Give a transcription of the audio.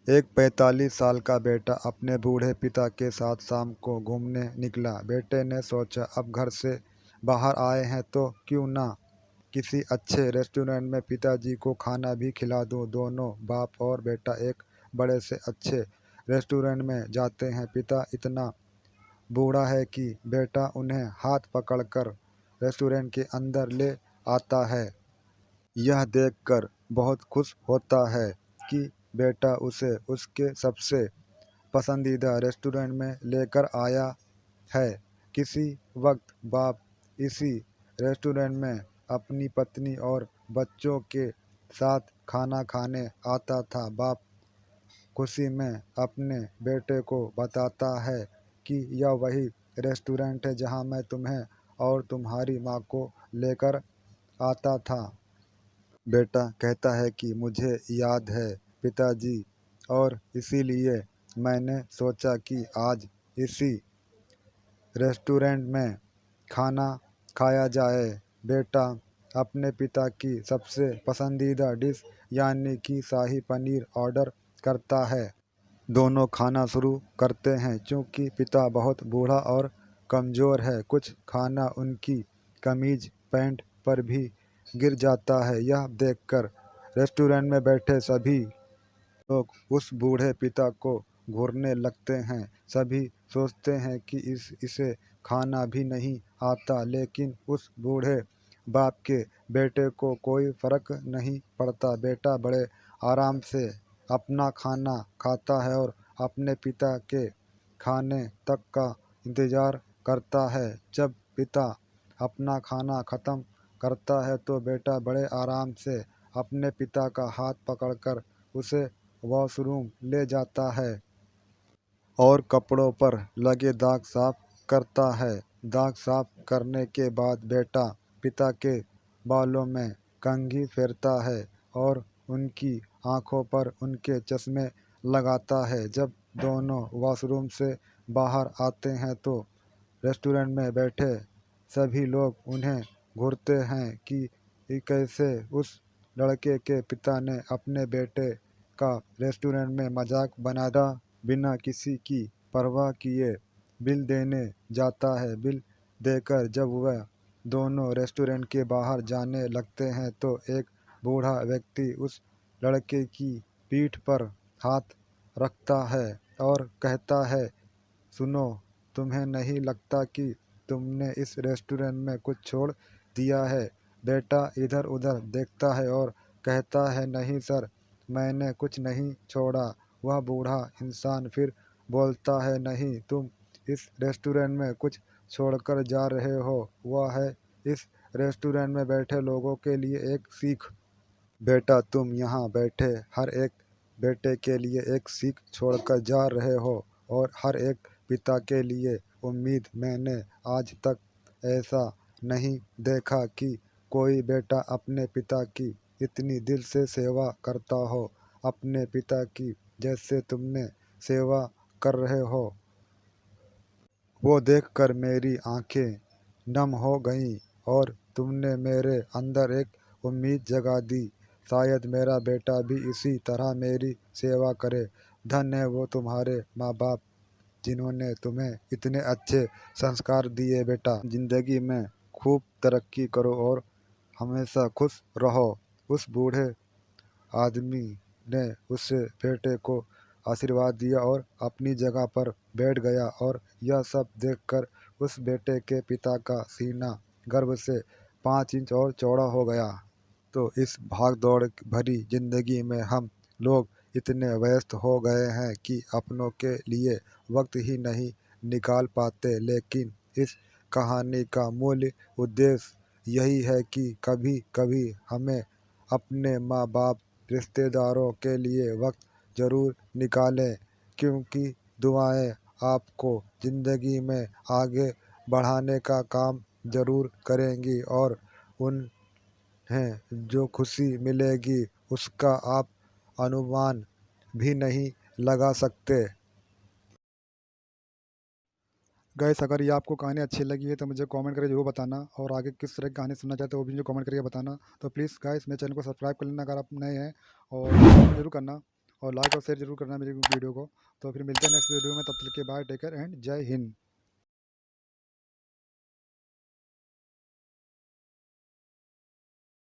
एक 45 साल का बेटा अपने बूढ़े पिता के साथ शाम को घूमने निकला। बेटे ने सोचा, अब घर से बाहर आए हैं तो क्यों ना किसी अच्छे रेस्टोरेंट में पिताजी को खाना भी खिला दूं। दोनों बाप और बेटा एक बड़े से अच्छे रेस्टोरेंट में जाते हैं। पिता इतना बूढ़ा है कि बेटा उन्हें हाथ पकड़कर रेस्टोरेंट के अंदर ले आता है। यह देखकर बहुत खुश होता है कि बेटा उसे उसके सबसे पसंदीदा रेस्टोरेंट में लेकर आया है। किसी वक्त बाप इसी रेस्टोरेंट में अपनी पत्नी और बच्चों के साथ खाना खाने आता था। बाप खुशी में अपने बेटे को बताता है कि यह वही रेस्टोरेंट है जहां मैं तुम्हें और तुम्हारी माँ को लेकर आता था। बेटा कहता है कि मुझे याद है पिताजी, और इसीलिए मैंने सोचा कि आज इसी रेस्टोरेंट में खाना खाया जाए। बेटा अपने पिता की सबसे पसंदीदा डिश यानी कि शाही पनीर ऑर्डर करता है। दोनों खाना शुरू करते हैं। चूँकि पिता बहुत बूढ़ा और कमज़ोर है, कुछ खाना उनकी कमीज पैंट पर भी गिर जाता है। यह देखकर रेस्टोरेंट में बैठे सभी लोग उस बूढ़े पिता को घूरने लगते हैं। सभी सोचते हैं कि इसे खाना भी नहीं आता, लेकिन उस बूढ़े बाप के बेटे को कोई फर्क नहीं पड़ता। बेटा बड़े आराम से अपना खाना खाता है और अपने पिता के खाने तक का इंतज़ार करता है। जब पिता अपना खाना ख़त्म करता है तो बेटा बड़े आराम से अपने पिता का हाथ पकड़कर उसे वॉशरूम ले जाता है और कपड़ों पर लगे दाग साफ करता है। दाग साफ करने के बाद बेटा पिता के बालों में कंघी फेरता है और उनकी आंखों पर उनके चश्मे लगाता है। जब दोनों वॉशरूम से बाहर आते हैं तो रेस्टोरेंट में बैठे सभी लोग उन्हें घूरते हैं कि कैसे उस लड़के के पिता ने अपने बेटे का रेस्टोरेंट में मजाक बनाया। बिना किसी की परवाह किए बिल देने जाता है। बिल देकर जब वह दोनों रेस्टोरेंट के बाहर जाने लगते हैं तो एक बूढ़ा व्यक्ति उस लड़के की पीठ पर हाथ रखता है और कहता है, सुनो, तुम्हें नहीं लगता कि तुमने इस रेस्टोरेंट में कुछ छोड़ दिया है? बेटा इधर उधर देखता है और कहता है, नहीं सर, मैंने कुछ नहीं छोड़ा। वह बूढ़ा इंसान फिर बोलता है, नहीं, तुम इस रेस्टोरेंट में कुछ छोड़कर जा रहे हो। वह है इस रेस्टोरेंट में बैठे लोगों के लिए एक सीख। बेटा तुम यहाँ बैठे हर एक बेटे के लिए एक सीख छोड़कर जा रहे हो और हर एक पिता के लिए उम्मीद। मैंने आज तक ऐसा नहीं देखा कि कोई बेटा अपने पिता की इतनी दिल से सेवा करता हो, अपने पिता की जैसे तुमने सेवा कर रहे हो। वो देखकर मेरी आंखें नम हो गईं और तुमने मेरे अंदर एक उम्मीद जगा दी। शायद मेरा बेटा भी इसी तरह मेरी सेवा करे। धन्य है वो तुम्हारे माँ बाप जिन्होंने तुम्हें इतने अच्छे संस्कार दिए। बेटा जिंदगी में खूब तरक्की करो और हमेशा खुश रहो। उस बूढ़े आदमी ने उस बेटे को आशीर्वाद दिया और अपनी जगह पर बैठ गया, और यह सब देखकर उस बेटे के पिता का सीना गर्व से 5 इंच और चौड़ा हो गया। तो इस भाग-दौड़ भरी ज़िंदगी में हम लोग इतने व्यस्त हो गए हैं कि अपनों के लिए वक्त ही नहीं निकाल पाते। लेकिन इस कहानी का मूल उद्देश्य यही है कि कभी-कभी हमें अपने माँ-बाप, रिश्तेदारों के लिए वक्त ज़रूर निकालें, क्योंकि दुआएं आपको ज़िंदगी में आगे बढ़ाने का काम ज़रूर करेंगी, और उन्हें जो खुशी मिलेगी उसका आप अनुमान भी नहीं लगा सकते। गाइस, अगर ये आपको कहानी अच्छी लगी है तो मुझे कमेंट करके जरूर बताना, और आगे किस तरह की कहानी सुनना चाहते हो वो भी मुझे कमेंट करके बताना। तो प्लीज़ गाइस, मेरे चैनल को सब्सक्राइब कर लेना अगर आप नए हैं, और कमेंट जरूर करना। और लाइक और शेयर जरूर करना मेरी वीडियो को। तो फिर मिलते हैं नेक्स्ट वीडियो में, तब तक के बाय, टेक केयर एंड जय हिंद।